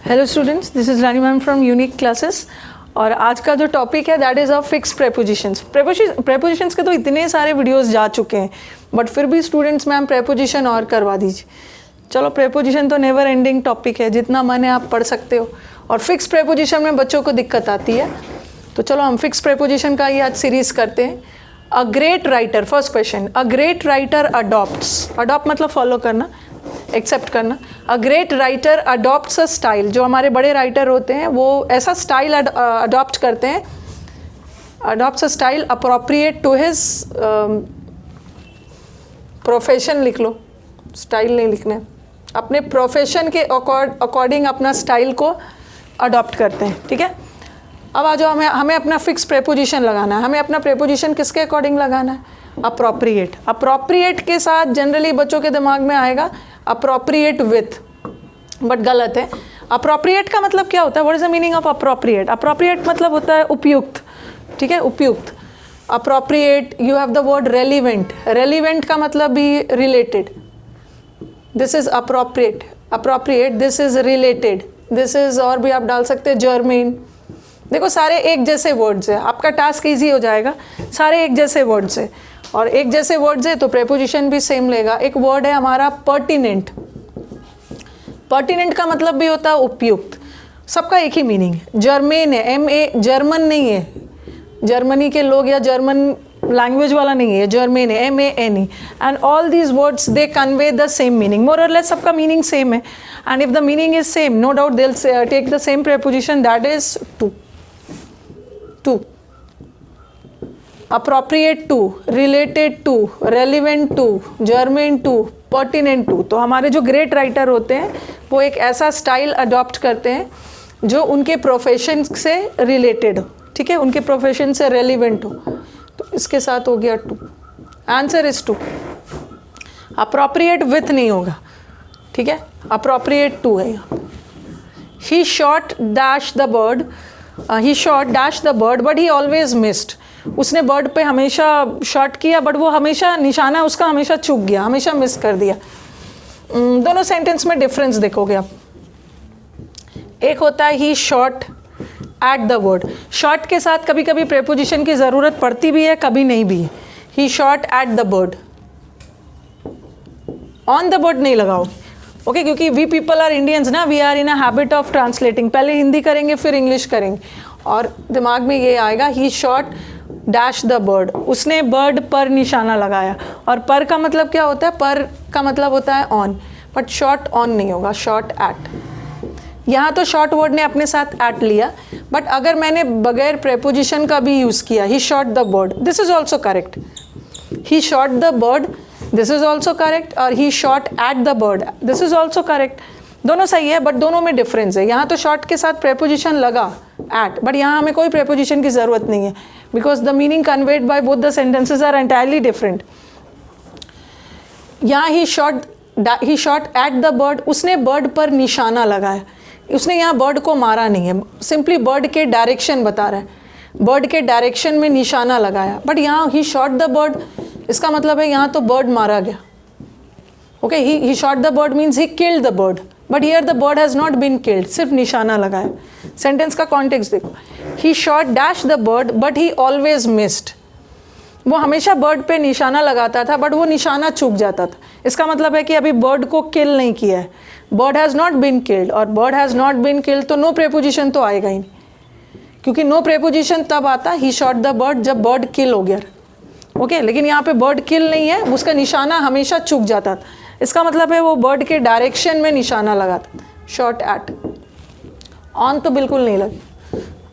Hello students, this is Rani ma'am from unique classes. और आज का जो टॉपिक है that is of fix prepositions. Prepositions के तो इतने सारे वीडियोस जा चुके हैं, बट फिर भी स्टूडेंट्स मैम प्रेपोजिशन और करवा दीजिए। चलो, प्रेपोजिशन तो नेवर एंडिंग टॉपिक है, जितना मन है आप पढ़ सकते हो। और फिक्स प्रेपोजिशन में बच्चों को दिक्कत आती है, तो चलो हम फिक्स प्रेपोजिशन का ही आज सीरीज़ करते हैं। A great writer, first question, a great writer adopts, adopt मतलब फॉलो करना, एक्सेप्ट करना। A great writer adopts a style, जो हमारे बड़े राइटर होते हैं वो ऐसा स्टाइल अडॉप्ट करते हैं, adopts a style appropriate to his profession. लिख लो, स्टाइल नहीं लिखना है, अपने प्रोफेशन के अकॉर्डिंग अपना स्टाइल को अडॉप्ट करते हैं। ठीक है, अब आ जाओ, हमें अपना फिक्स प्रेपोजिशन लगाना है। हमें अपना प्रेपोजिशन किसके अकॉर्डिंग लगाना है? अप्रोप्रिएट। अप्रोप्रिएट के साथ जनरली बच्चों के दिमाग में आएगा अप्रोप्रिएट विथ, बट गलत है। अप्रोप्रिएट का मतलब क्या होता है? What is the meaning of appropriate? Appropriate मतलब होता है उपयुक्त। ठीक है, उपयुक्त। Appropriate, you have the word relevant. Relevant का मतलब भी related. This is appropriate, appropriate, this is related, this is, और भी आप डाल सकते हैं जर्मेन। देखो, सारे एक जैसे वर्ड्स है, आपका टास्क इजी हो जाएगा। सारे एक जैसे वर्ड्स है, और एक जैसे वर्ड्स है तो प्रेपोजिशन भी सेम लेगा। एक वर्ड है हमारा पर्टिनेंट। पर्टिनेंट का मतलब भी होता है उपयुक्त। सबका एक ही मीनिंग है। जर्मेन है, MA, जर्मन नहीं है, जर्मनी के लोग या जर्मन लैंग्वेज वाला नहीं है, जर्मेन है, MANE। And all these words they convey the same meaning, more or less सबका मीनिंग सेम है। And if the meaning is same, no doubt they will take the same preposition, that is to. To, appropriate to, related to, relevant to, germane to, pertinent to. तो हमारे जो great writer होते हैं वो एक ऐसा style adopt करते हैं जो उनके प्रोफेशन से रिलेटेड हो। ठीक है, उनके प्रोफेशन से रेलिवेंट हो। तो इसके साथ हो गया to, answer is to. Appropriate with नहीं होगा। ठीक है, अप्रोप्रिएट टू है यहाँ। ही shot dash the bird, he shot dash the bird but he always missed. उसने बर्ड पे हमेशा शॉट किया, बट वो हमेशा, निशाना उसका हमेशा चूक गया, हमेशा मिस कर दिया। दोनों सेंटेंस में डिफरेंस देखोगे आप। एक होता है he shot at the bird. Shot के साथ कभी कभी प्रेपोजिशन की ज़रूरत पड़ती भी है, कभी नहीं भी है। He shot at the bird, on the bird नहीं लगाओ, ओके, क्योंकि वी पीपल आर इंडियंस ना, we are in a habit of translating. पहले हिंदी करेंगे फिर इंग्लिश करेंगे, और दिमाग में ये आएगा ही शॉट डैश द बर्ड, उसने बर्ड पर निशाना लगाया। और पर का मतलब क्या होता है? पर का मतलब होता है ऑन, बट शॉट ऑन नहीं होगा, शॉट एट। यहाँ तो शॉर्ट वर्ड ने अपने साथ एट लिया, बट अगर मैंने बगैर प्रेपोजिशन का भी यूज़ किया, he shot the bird, this is also correct. He shot the bird, this is also correct. और he shot at the bird, this is also correct. दोनों सही है, बट दोनों में डिफरेंस है। यहाँ तो शॉट के साथ प्रेपोजिशन लगा एट, बट यहाँ हमें कोई प्रेपोजिशन की ज़रूरत नहीं है, because the meaning conveyed by both the sentences are entirely different. यहाँ ही शॉट एट द बर्ड, उसने बर्ड पर निशाना लगाया। उसने यहाँ बर्ड को मारा नहीं है, सिंपली बर्ड के डायरेक्शन बता रहा है, बर्ड के डायरेक्शन में निशाना लगाया। बट यहाँ ही शॉट द बर्ड, इसका मतलब है यहाँ तो बर्ड मारा गया। Okay, he shot the bird means he killed the bird, but here the bird has not been killed, सिर्फ निशाना लगाया। सेंटेंस का कॉन्टेक्स्ट देखो, he shot dash the bird but he always missed. वो हमेशा बर्ड पे निशाना लगाता था, बट वो निशाना चूक जाता था। इसका मतलब है कि अभी बर्ड को किल नहीं किया है, bird has not been killed. और bird has not been killed तो नो प्रेपोजिशन तो आएगा ही नहीं, क्योंकि नो प्रेपोजिशन तब आता ही शॉट द बर्ड जब बर्ड किल हो गया। ओके, लेकिन यहाँ पे बर्ड किल नहीं है, उसका निशाना हमेशा चूक जाता था। इसका मतलब है वो बर्ड के डायरेक्शन में निशाना लगाता। शॉट एट, ऑन तो बिल्कुल नहीं लगे,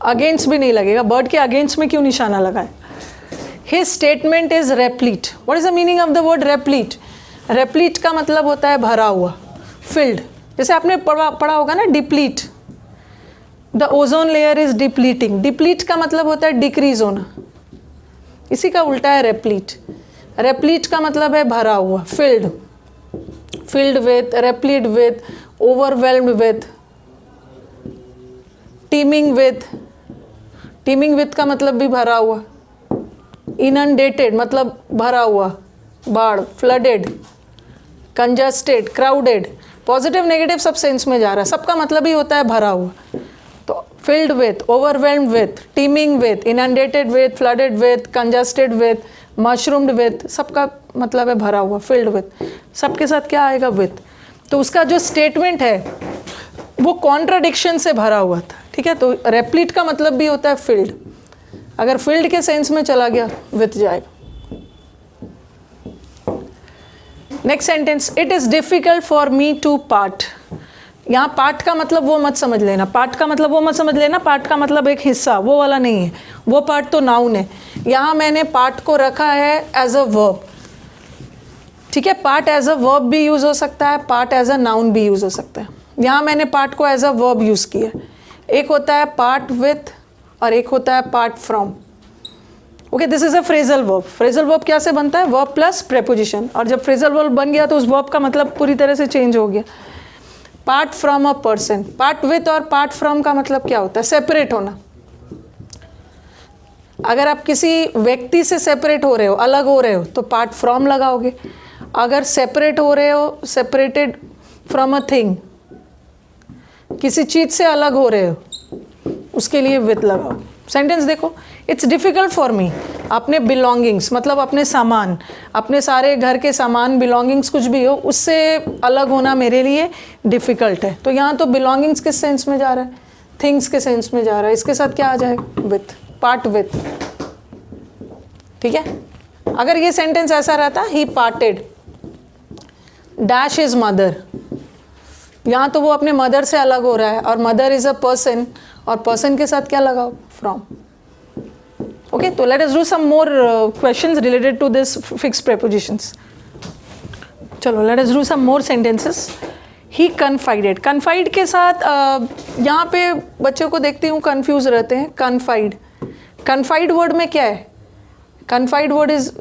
अगेंस्ट भी नहीं लगेगा। बर्ड के अगेंस्ट में क्यों निशाना लगाए? His statement is replete. What is the meaning of the word replete? Replete का मतलब होता है भरा हुआ, फिल्ड। जैसे आपने पढ़ा होगा ना, deplete, the ozone layer is depleting. Deplete का मतलब होता है डिक्रीज होना, इसी का उल्टा है रेप्लीट। रेप्लीट का मतलब है भरा हुआ, field, filled with, replete with, overwhelmed with, teeming with। teeming with का मतलब भी भरा हुआ। inundated मतलब भरा हुआ, बाढ़, flooded, congested, crowded। Positive negative सब सेंस में जा रहा है, सबका मतलब ही होता है भरा हुआ। तो filled with, overwhelmed with, teeming with, inundated with, flooded with, congested with, mushroomed with, सबका मतलब है भरा हुआ, फिल्ड विथ। सबके साथ क्या आएगा? विथ। तो उसका जो स्टेटमेंट है वो कॉन्ट्राडिक्शन से भरा हुआ था, ठीक है। तो रेप्लीट का मतलब भी होता है फिल्ड, अगर फील्ड के सेंस में चला गया विथ जाएगा। Next sentence, it is difficult for me to part. यहाँ पार्ट का मतलब वो मत समझ लेना, पार्ट का मतलब वो मत समझ लेना, पार्ट का मतलब एक हिस्सा, वो वाला नहीं है, वो पार्ट तो नाउन है। यहाँ मैंने पार्ट को रखा है एज अ वर्ब, ठीक है। पार्ट एज अ वर्ब भी यूज हो सकता है, पार्ट एज अ नाउन भी यूज हो सकता है। यहाँ मैंने पार्ट को एज अ वर्ब यूज किया। एक होता है पार्ट विथ और एक होता है part from. Okay, this is a phrasal verb. Phrasal verb क्या से बनता है? Verb plus preposition. और जब फ्रेजल वर्ब बन गया तो उस वर्ब का मतलब पूरी तरह से चेंज हो गया। Part from a person, part with और पार्ट फ्रॉम का मतलब क्या होता है? सेपरेट होना। अगर आप किसी व्यक्ति से सेपरेट हो रहे हो, अलग हो रहे हो, तो पार्ट फ्रॉम लगाओगे। अगर सेपरेट हो रहे हो, सेपरेटेड फ्रॉम अ थिंग, किसी चीज से अलग हो रहे हो, उसके लिए विथ लगाओ। सेंटेंस देखो, इट्स डिफिकल्ट फॉर मी, अपने बिलोंगिंग्स मतलब अपने सामान, अपने सारे घर के सामान, बिलोंगिंग्स कुछ भी हो, उससे अलग होना मेरे लिए डिफिकल्ट है। तो यहाँ तो बिलोंगिंग्स किस सेंस में जा रहा है? थिंग्स के सेंस में जा रहा है। इसके साथ क्या आ जाएगा? विथ, पार्ट विथ, ठीक है। अगर ये सेंटेंस ऐसा रहता, ही पार्टेड डैश इज मदर, यहाँ तो वो अपने मदर से अलग हो रहा है और मदर इज अ पर्सन, और पर्सन के साथ क्या लगाओ? फ्रॉम। ओके, तो let us do some more questions related to this fixed prepositions. चलो, let us do some more sentences. He confided, confide के साथ यहाँ पे बच्चों को देखती हूँ कंफ्यूज रहते हैं। कन्फाइड, कन्फाइड वर्ड में क्या है? कन्फाइड वर्ड इज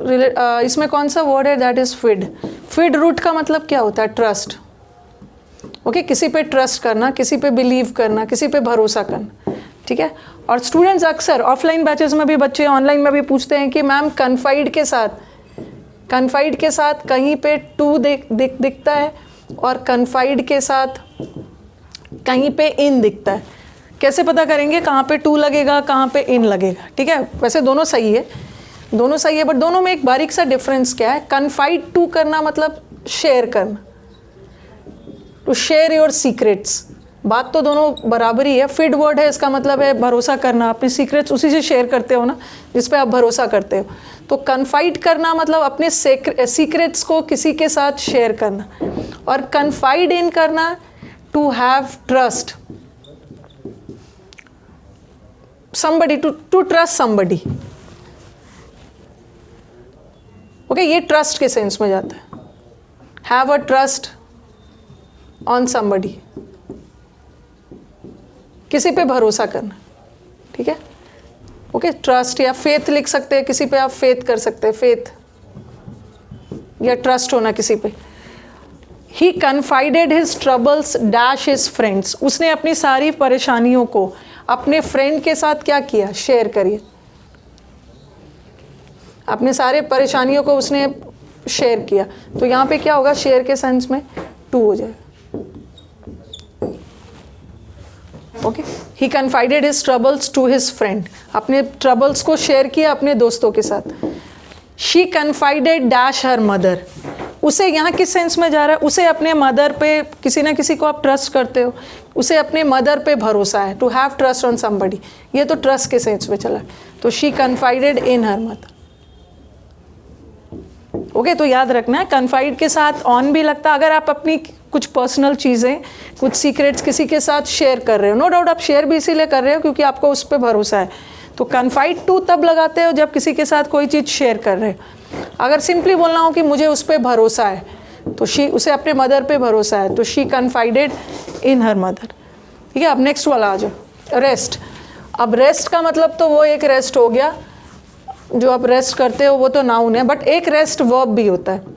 इसमें कौन सा वर्ड है? दैट इज फिड। फिड रूट का मतलब क्या होता है? ट्रस्ट। ओके, किसी पे ट्रस्ट करना, किसी पे बिलीव करना, किसी पे भरोसा करना, ठीक है। और स्टूडेंट्स अक्सर ऑफलाइन बैचेस में भी, बच्चे ऑनलाइन में भी पूछते हैं कि मैम कन्फाइड के साथ कहीं पे टू दिखता है और कन्फाइड के साथ कहीं पे इन दिखता है। कैसे पता करेंगे कहाँ पे टू लगेगा, कहाँ पे इन लगेगा? ठीक है, वैसे दोनों सही है, दोनों सही है, बट दोनों में एक बारीक सा डिफरेंस क्या है? कन्फाइड टू करना मतलब शेयर करना, टू शेयर योर सीक्रेट्स। बात तो दोनों बराबर ही है। फिड वर्ड है, इसका मतलब है भरोसा करना, अपने सीक्रेट्स उसी से शेयर करते हो ना जिस पे आप भरोसा करते हो। तो कन्फाइड करना मतलब अपने सीक्रेट्स को किसी के साथ शेयर करना, और कन्फाइड इन करना to have trust somebody, to trust somebody। Okay, ये ट्रस्ट के सेंस में जाता है। Have a trust on somebody, किसी पे भरोसा करना, ठीक है। ओके, ट्रस्ट या फेथ लिख सकते हैं, किसी पे आप फेथ कर सकते हैं, फेथ या ट्रस्ट होना किसी पे। He confided his troubles dash his friends, उसने अपनी सारी परेशानियों को अपने फ्रेंड के साथ क्या किया? शेयर करिए। अपने सारे परेशानियों को उसने शेयर किया, तो यहाँ पे क्या होगा? शेयर के सेंस में टू हो जाएगा। Okay, he confided his troubles to his friend, अपने ट्रबल्स को शेयर किया अपने दोस्तों के साथ। She confided dash her mother, उसे यहाँ किस सेंस में जा रहा है? उसे अपने मदर पे, किसी ना किसी को आप ट्रस्ट करते हो, उसे अपने मदर पे भरोसा है, to have trust on somebody, ये तो ट्रस्ट के सेंस में चला। तो she confided in her mother. Okay, तो याद रखना है कन्फाइड के साथ ऑन भी लगता है। अगर आप अपनी कुछ पर्सनल चीज़ें, कुछ सीक्रेट्स किसी के साथ शेयर कर रहे हो, नो डाउट आप शेयर भी इसीलिए कर रहे हो क्योंकि आपको उस पर भरोसा है, तो कन्फाइड टू तब लगाते हो जब किसी के साथ कोई चीज़ शेयर कर रहे हो। अगर सिंपली बोलना हो कि मुझे उस पर भरोसा है, तो शी, उसे अपने मदर पे भरोसा है, तो she confided in her mother. ठीक है, अब नेक्स्ट वाला आ जाओ, रेस्ट। अब रेस्ट का मतलब तो वो एक रेस्ट हो गया जो आप रेस्ट करते हो, वो तो नाउन है, बट एक रेस्ट वर्ब भी होता है।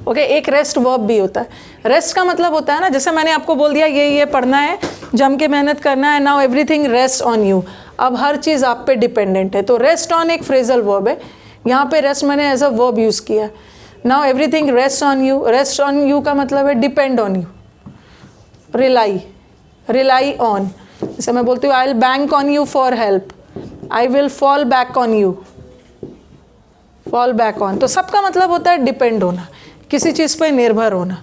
ओके, एक रेस्ट वर्ब भी होता है। रेस्ट का मतलब होता है ना, जैसे मैंने आपको बोल दिया ये पढ़ना है, जम के मेहनत करना है, now everything rest on you, अब हर चीज़ आप पे डिपेंडेंट है। तो रेस्ट ऑन एक फ्रेजल वर्ब है, यहाँ पे रेस्ट मैंने एज अ वर्ब यूज़ किया। Now everything rest on you, rest on you का मतलब है depend on you, rely on, जैसे मैं बोलती हूँ I will bank on you for help, I will fall back on you, fall back on. तो सबका मतलब होता है डिपेंड होना, किसी चीज़ पे निर्भर होना।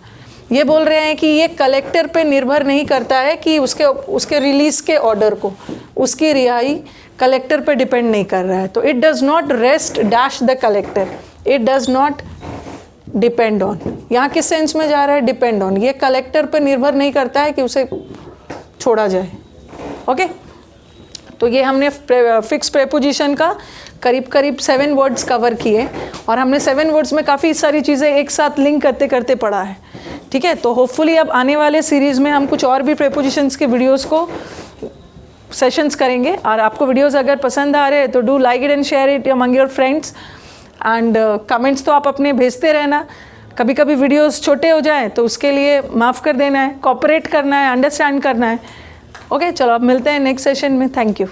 ये बोल रहे हैं कि ये कलेक्टर पे निर्भर नहीं करता है कि उसके रिलीज़ के ऑर्डर को, उसकी रिहाई कलेक्टर पे डिपेंड नहीं कर रहा है। तो it does not rest dash the collector, it does not depend on. यहाँ किस सेंस में जा रहा है? Depend on. ये कलेक्टर पे निर्भर नहीं करता है कि उसे छोड़ा जाए। ओके, तो ये हमने फिक्स प्रेपोजिशन का करीब करीब 7 वर्ड्स कवर किए, और हमने 7 वर्ड्स में काफ़ी सारी चीज़ें एक साथ लिंक करते करते पढ़ा है। ठीक है, तो होपफुली अब आने वाले सीरीज़ में हम कुछ और भी प्रेपोजिशंस के वीडियोस को सेशंस करेंगे। और आपको वीडियोस अगर पसंद आ रहे हैं तो do like it and share it among your friends, and comments तो आप अपने भेजते रहना। कभी कभी वीडियोस छोटे हो जाएं तो उसके लिए माफ़ कर देना है, कोऑपरेट करना है, अंडरस्टैंड करना है। ओके, चलो अब मिलते हैं नेक्स्ट सेशन में। Thank you.